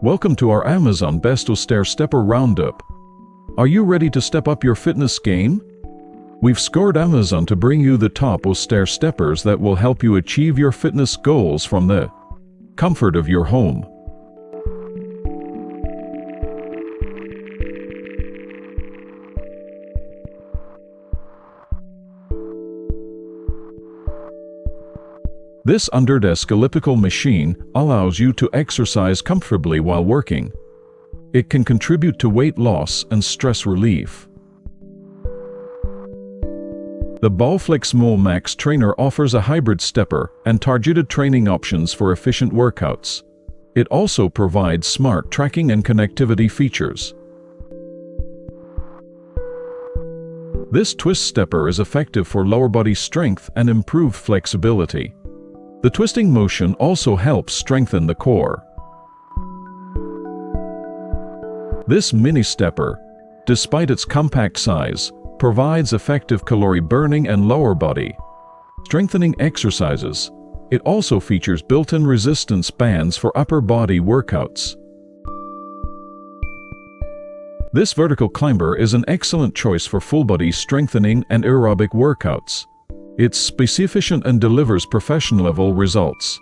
Welcome to our Amazon Best of Stair Stepper Roundup. Are you ready to step up your fitness game? We've scored Amazon to bring you the top of stair steppers that will help you achieve your fitness goals from the comfort of your home. This under-desk elliptical machine allows you to exercise comfortably while working. It can contribute to weight loss and stress relief. The Bowflex Mo Max Trainer offers a hybrid stepper and targeted training options for efficient workouts. It also provides smart tracking and connectivity features. This twist stepper is effective for lower body strength and improved flexibility. The twisting motion also helps strengthen the core. This mini stepper, despite its compact size, provides effective calorie burning and lower body strengthening exercises. It also features built-in resistance bands for upper body workouts. This vertical climber is an excellent choice for full body strengthening and aerobic workouts. It's space efficient and delivers professional level results.